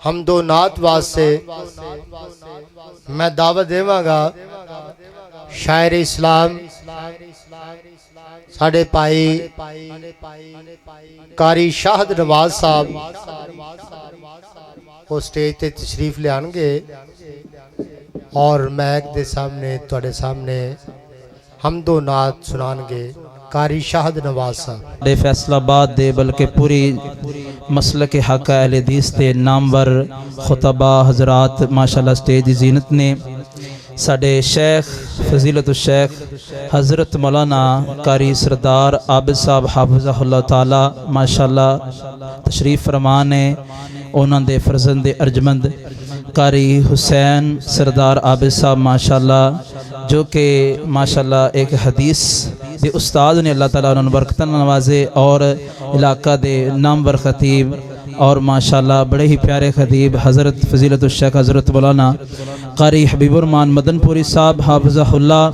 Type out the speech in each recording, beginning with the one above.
حمد و نعت واسطے میں دعوت دیواں گا شاعر اسلام ساڈے پائی قاری شاہد نواز صاحب وہ سٹیج تے تشریف لے آن گے اور میک دے سامنے تواڈے سامنے حمد و نعت سنان گے قاری شاہد نواز صاحب فیصل آباد دے بلکہ پوری مسلک حق اہل حدیث تے نامور خطبہ حضرات ماشاءاللہ سٹیج دی زینت نے ساڈے شیخ فضیلت الشیخ حضرت مولانا قاری سردار عابد صاحب حافظہ اللہ تعالی ماشاءاللہ تشریف فرمان ہے انہاں دے فرزند ارجمند قاری حسین سردار عابد صاحب ماشاءاللہ جو کہ ماشاءاللہ ایک حدیث دے استاد نے اللہ تعالیٰ انہوں نے برکتاں نوازے اور علاقہ دے نامور خطیب اور ماشاءاللہ بڑے ہی پیارے خطیب حضرت فضیلت الشیخ حضرت مولانا قاری حبیب الرحمان مدن پوری صاحب حافظہ اللہ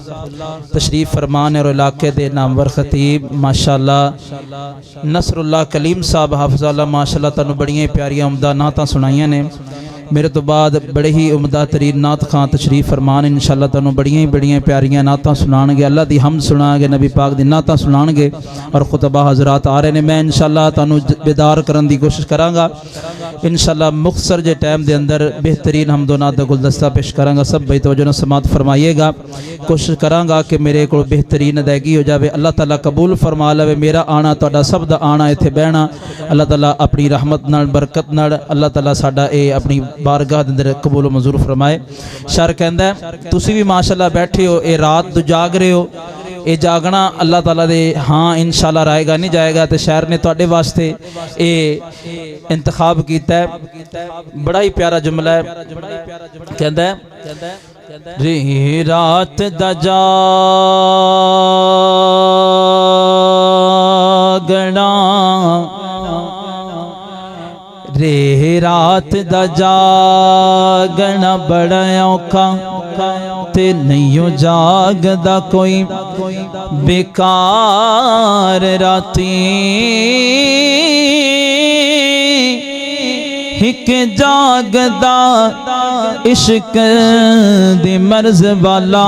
تشریف فرمان اور علاقے دے نامور خطیب ماشاءاللہ نصر اللہ کلیم صاحب حافظہ اللہ ماشاءاللہ تانوں بڑیاں پیاریاں عمدہ نعتاں سنائیاں نے میرے تو بعد بڑے ہی عمدہ ترین نعت خان تشریف فرمان انشاءاللہ تانوں بڑیاں پیاریاں نعتاں سنان گے اللہ دی حمد سنان گے نبی پاک دی نعتاں سنان گے اور خطبہ حضرات آ رہے نے میں انشاءاللہ تانوں بیدار کرن دی کوشش کراں گا انشاءاللہ مختصر جے ٹائم دے اندر بہترین حمد و نعت دا گلدستہ پیش کراں گا سب بھائی توجہ نال سماعت فرمائیے گا کوشش کراں گا کہ میرے کو بہترین ادائیگی ہو جاوے اللہ تعالیٰ قبول فرما لے میرا آنا تہاڈا سب دا آنا ایتھے بہنا اللہ تعالیٰ اپنی رحمت نال برکت نال اللہ تعالیٰ ساڈا اے اپنی بارگاہ دے اندر قبول و منظور فرمائے شعر کہندا ہے تسی بھی ماشاءاللہ بیٹھے ہو اے رات تو جاگ رہے ہو اے جاگنا اللہ تعالیٰ دے ہاں انشاءاللہ رائے گا نہیں جائے گا تے شاعر نے تواڈے واسطے اے انتخاب کیتا ہے بڑا ہی پیارا جملہ ہے کہندا ہے رات دا جاگنا رات دا جاگنا بڑا اوکھا تے نہیں جاگدا کوئی بیکار راتی ایک جاگدا عشق دی مرض والا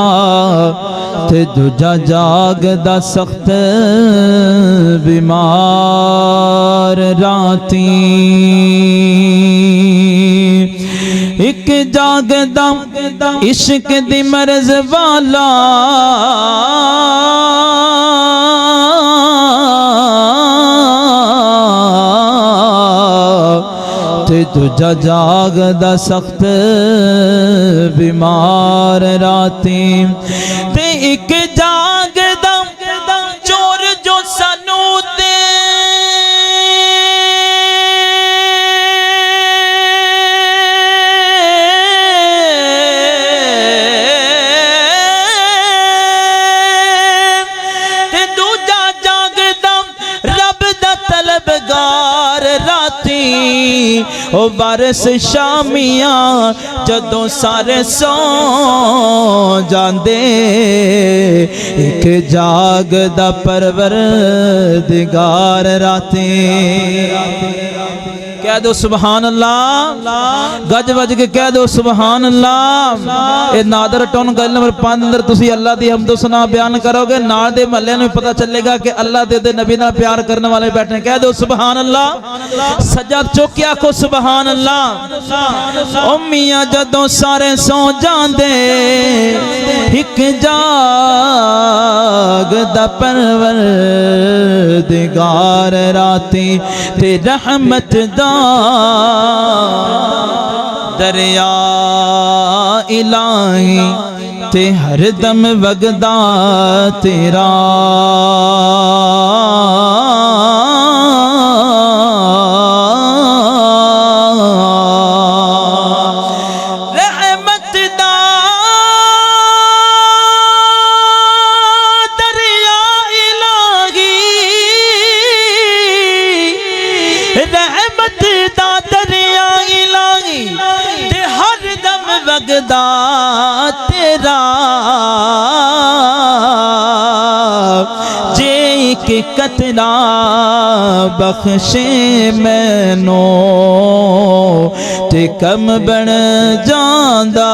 تے دوجا جاگدا سخت بیمار راتی ایک جاگدا عشق دی مرض والا تے دوجا جاگدا سخت بیمار راتی تے ایک جاگدا چور جو سانو تے دوجا جاگدا رب دا طلبگار راتی او بارس شامیاں جدوں سارے سو جاندے ایک جاگدا پروردگار راتی کہہ دو سبحان اللہ گج وج کے کہہ دو سبحان اللہ اے نادر ٹون گل نمبر 5 اندر تسی اللہ دی حمد و ثنا بیان کرو گے نال دے محلے نوں پتہ چلے گا کہ اللہ دے نبی نال پیار کرنے والے بیٹھے کہہ دو سبحان اللہ سجاد چوکیا کو سبحان اللہ امیاں جدوں سارے سو جاندے ایک جاگدا پروردگار راتی تے رحمت دا دریا الہی تے ہر دم وگدا تیرا رحمت دا دریا الہی رحمت دا دریا الہی تے ہر دم وگدا تیرا جے ایک قطرہ بخشے مینو تے کم بن جاندا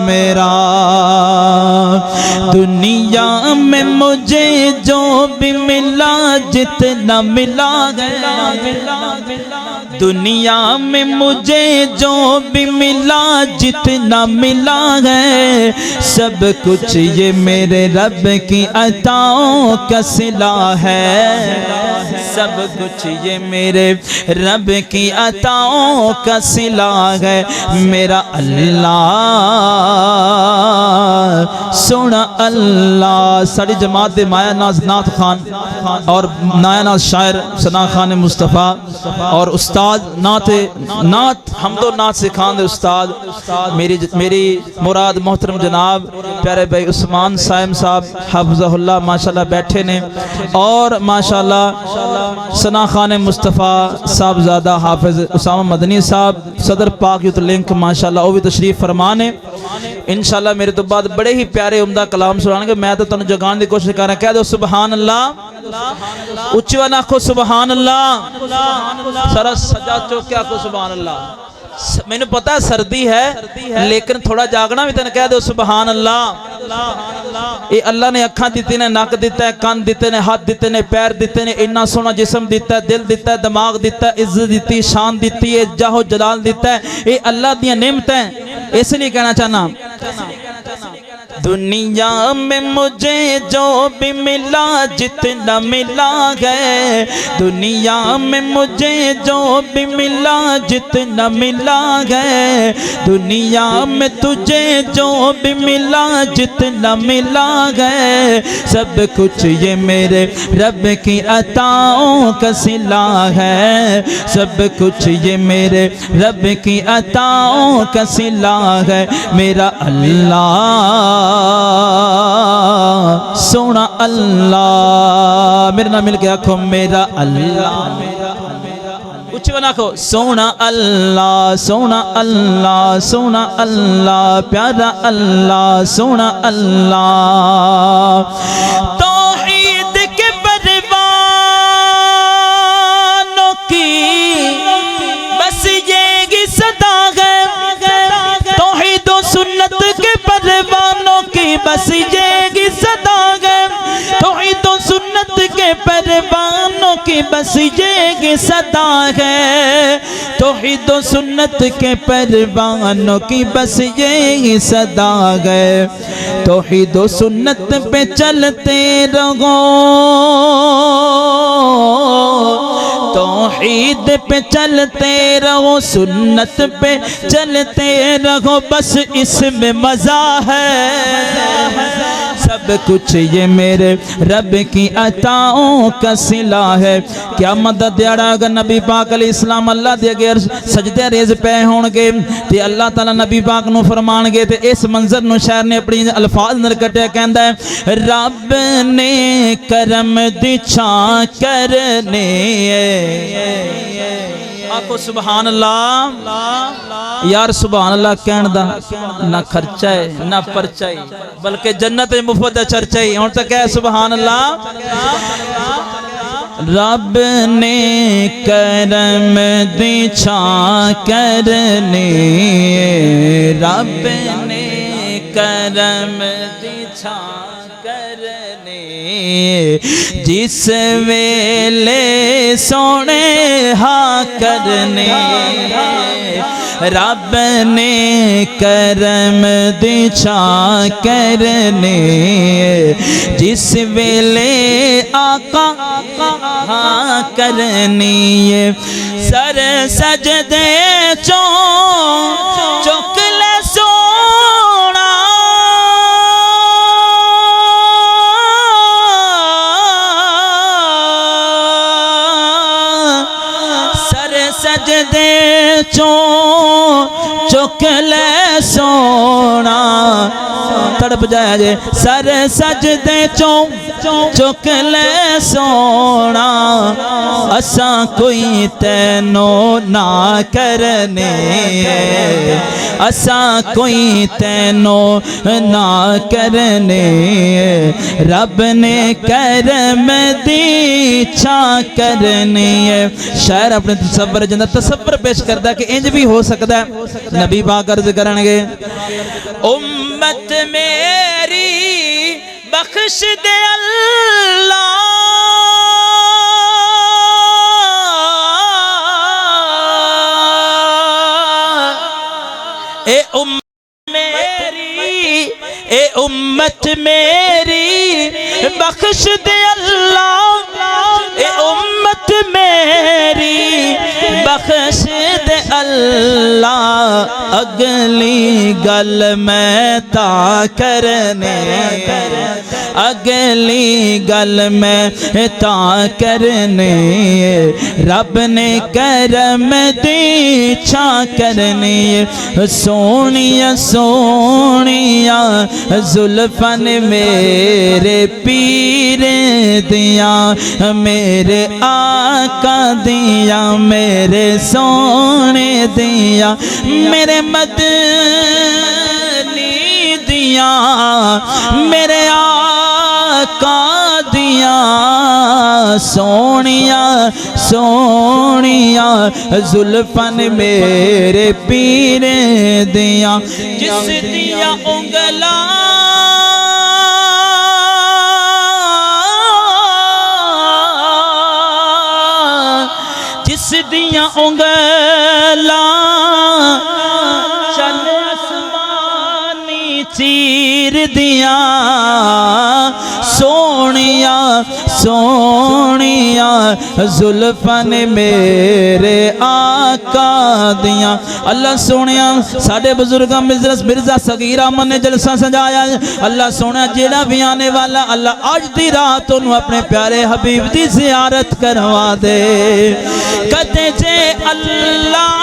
میرا دنیا میں مجھے جو بھی ملا جتنا ملا گیا دنیا میں مجھے جو بھی ملا جتنا ملا ہے سب کچھ یہ میرے رب کی عطاؤں کا صلہ ہے سب کچھ یہ میرے رب کی عطاؤں کا صلہ ہے میرا اللہ سونا اللہ ساری جماعت دے مایا ناز نات خان اور نایا ناز شاعر ثنا خان مصطفیٰ اور استاد نات حمد و نات سکھان دے استاد میری مراد محترم جناب پیارے بھائی عثمان صاحب حفظہ اللہ ماشاءاللہ بیٹھے نے اور ماشاءاللہ ثنا خان مصطفیٰ صاحب زادہ حافظ اسامہ مدنی صاحب صدر پاک یوتھ لنک ماشاءاللہ وہ بھی تشریف فرمانے انشاءاللہ میرے تو بعد بڑے ہی پیارے عمدہ کلام سنانے گے میں تو تنہوں جگان دی کوشش کر رہا کہہ دو سبحان اللہ اچھوا نہ کو سبحان اللہ سارا سجا چوکیا کو سبحان اللہ میں نے پتا سردی ہے لیکن تھوڑا جاگنا بھی تن کہہ دو سبحان اللہ اے اللہ نے اکھاں دیتے نے ناک دیتا ہے کان دیتے نے ہاتھ دیتے نے پیر دیتے نے اتنا سونا جسم دیتا ہے دل دیتا ہے دماغ دیتا ہے عزت دیتی شان دیتی ہے جاہ و جلال دیتا ہے اے اللہ دیا نعمتیں اس لیے کہنا چاہنا دنیا میں مجھے جو بھی ملا جتنا ملا ہے دنیا میں مجھے جو بھی ملا جتنا ملا ہے دنیا میں تجھے جو بھی ملا جتنا ملا ہے سب کچھ یہ میرے رب کی عطاؤں کا صلہ ہے سب کچھ یہ میرے رب کی عطاؤں کا صلہ ہے میرا اللہ سونا اللہ میرے نام مل کے آنکھوں میرا اللہ اچھی بنا کو سونا اللہ سونا اللہ سونا اللہ پیارا اللہ سونا اللہ توحید کے پروانوں کی بس یہ صدا ہے توحید و سنت کے پروانوں کی بس یہ صدا ہے توحید و سنت کے پروانوں کی بس یہ صدا ہے توحید و سنت کے پروانوں کی بس یہ صدا ہے توحید و سنت پہ چلتے رہو توحید پہ چلتے رہو سنت پہ چلتے رہو بس اس میں مزہ ہے سب کچھ یہ میرے رب کی عطاؤں کا صلہ ہے کیا مدد دیڑا اگر نبی پاک علیہ السلام اللہ دے اگر سجدے ریز پہ ہون گے تے اللہ تعالیٰ نبی پاک نو فرمان گے تے اس منظر نو شاعر نے اپنی الفاظ نر کٹیا کہندا ہے رب نے کرم دی چھاں کرنے آکو سبحان اللہ یار سبحان اللہ کہن دا نہ خرچہ ہے نہ پرچہ ہے بلکہ جنت مفت چرچہ ہے اور تک ہے سبحان اللہ رب نے کرم دی چھاں کرنے رب نے کرم دی چھاں کرنے جس ویلے سونے ہاں کرنے رب نے کرم دی چھاں کرنے جس ویلے آقا ہاں کرنی سر سجدے چک لے سونا سر سجدے چک لے سونا تڑپ جائے جے سر سجدے چک لے سونا اساں کوئی تینو نہ کرنے اساں کوئی تینوں نہ کرنے رب نے کرم دی چھا کرنی ہے شاعر اپنے تصور جندہ تصور پیش کرتا ہے کہ انج بھی ہو سکتا ہے نبی پاک عرض کرنگے امت میری بخش دے اللہ اے امت میری بخش دے اللہ اے امت میری بخش دے اللہ اگلی گل میں تا کرنے اگلی گل میں تا کرنے رب نے کرم دی چھا کرنے سونیا سونیا زلفن میرے پیر دیاں میرے آقا دیاں میرے سونے دیاں میرے مدنی دیاں میرے آقا دیاں سونیا سونیا زلفن میرے پیر دیاں جس دیاں انگلا جس دیاں انگلا چل اسمانی چیر دیاں سونیا سونیا زلفن میرے آقا دیاں اللہ سونیا ساڑھے بزرگاں مرزا صغیر احمد نے جلسہ سجایا اللہ سونیا جیڑا بھی آنے والا اللہ آج دی رات انہوں اپنے پیارے حبیب دی زیارت کروا دے کہتے جے اللہ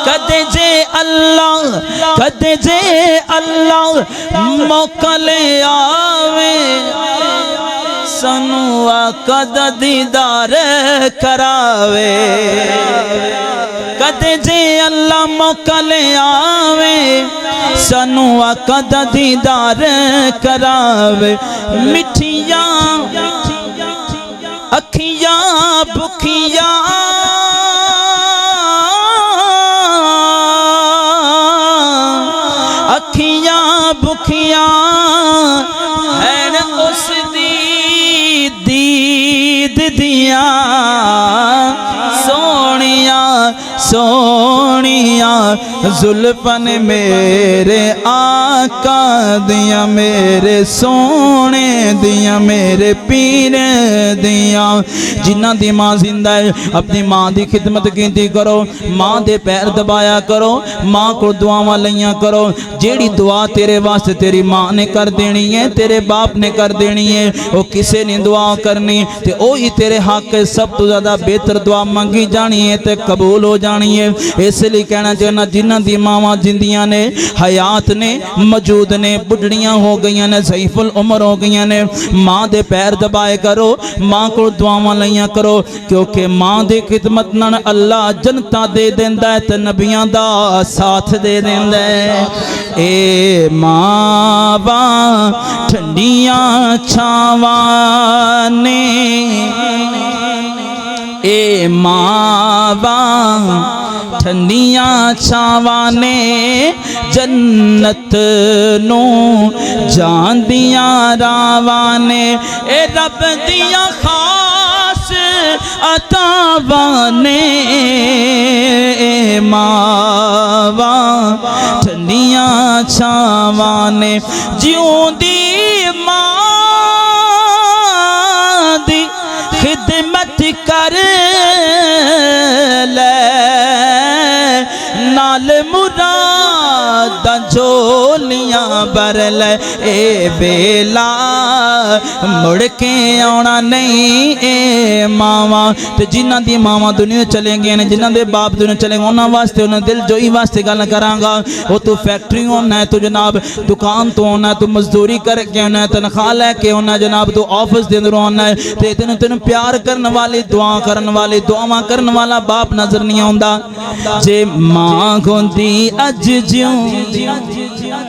کہتے جے اللہ کہتے جے اللہ موقع لے آوے سنو آقا دا دیدار کراوے کہتے جے اللہ موقع لے آوے سنو آقا دا دیدار کراوے مٹھیاں اکھیاں بکھیاں اکھیاں بکھیاں ہیں اس دید دیاں سونیا سونیا زلفن میرے آقا دیاں میرے سونے دیاں میرے پیر دیاں جنہ دی ماں زندہ ہے اپنی ماں دی خدمت کیتی کرو ماں دے پیر دبایا کرو ماں کو دعاواں لیاں کرو جیڑی دعا تیرے واسطے تیری ماں نے کر دینی ہے تیرے باپ نے کر دینی ہے وہ کسے نے دعا کرنی تے اوہی تیرے حق سب تو زیادہ بہتر دعا منگی جانی ہے تے قبول ہو جانی ہے اس لیے کہنا چاہنا جنہ دی ماں زندیاں نے حیات نے موجود نے بڑھڑیاں ہو گئیاں نے ضعیف العمر ہو گئیاں نے ماں دے پیر دبائے کرو ماں کو دعاواں لیاں کرو کیونکہ ماں دے خدمت نال اللہ جنتا دے دیندا ہے تے نبیاں دا ساتھ دے دیندا ہے اے ماواں ٹھنڈیاں چھاواں نے اے ماواں ٹھنڈیاں چھاواں نے جنت نو جاندیاں راواں نے اے رب دیاں خاص عطاواں نے اے ماواں ٹھنڈیاں چھاواں نے جیوں دی ماں دی خدمت کر لے نال مراد جول ਝੋਲੀਆਂ ਭਰ ਲੈ ਇਹ ਵੇਲਾ ਮੁੜ ਕੇ ਆਉਣਾ ਨਹੀਂ ਇਹ ਮਾਵਾਂ ਤੇ ਜਿਨ੍ਹਾਂ ਦੀ ਮਾਵਾਂ ਦੁਨੀਆ ਚਲੇ ਗਏ ਨੇ ਜਿਨ੍ਹਾਂ ਦੇ ਬਾਪ ਦੁਨੀਆ ਚਲੇ ਗਏ ਉਹਨਾਂ ਵਾਸਤੇ ਉਹਨਾਂ ਦਿਲ ਜੋਈ ਵਾਸਤੇ ਗੱਲ ਕਰਾਂਗਾ ਉਹ ਤੂੰ ਫੈਕਟਰੀ ਹੋਣਾ ਹੈ ਤੂੰ ਜਨਾਬ ਦੁਕਾਨ ਤੋਂ ਹੋਣਾ ਤੂੰ ਮਜ਼ਦੂਰੀ ਕਰਕੇ ਹੋਣਾ ਹੈ ਤਨਖਾਹ ਲੈ ਕੇ ਹੋਣਾ ਜਨਾਬ ਤੂੰ ਆਫਿਸ ਦੇ ਅੰਦਰ ਹੋਣਾ ਹੈ ਤੇ ਤੈਨੂੰ ਪਿਆਰ ਕਰਨ ਵਾਲੀ ਦੁਆ ਕਰਨ ਵਾਲੀ ਦੁਆਵਾਂ ਕਰਨ ਵਾਲਾ ਬਾਪ ਨਜ਼ਰ ਨਹੀਂ ਆਉਂਦਾ ਜੇ ਮਾਂ ਹੁੰਦੀ ਅੱਜ ਜਿਉਂਦੀ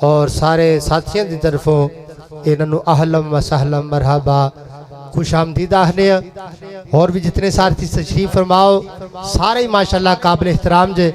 اور سارے ساتھیوں دی طرفوں انہوں نے اہلم و سہلم مرحبا خوش آمدید آہنے اور بھی جتنے ساتھی تشریف فرماؤ سارے ہی ماشاءاللہ قابل احترام جے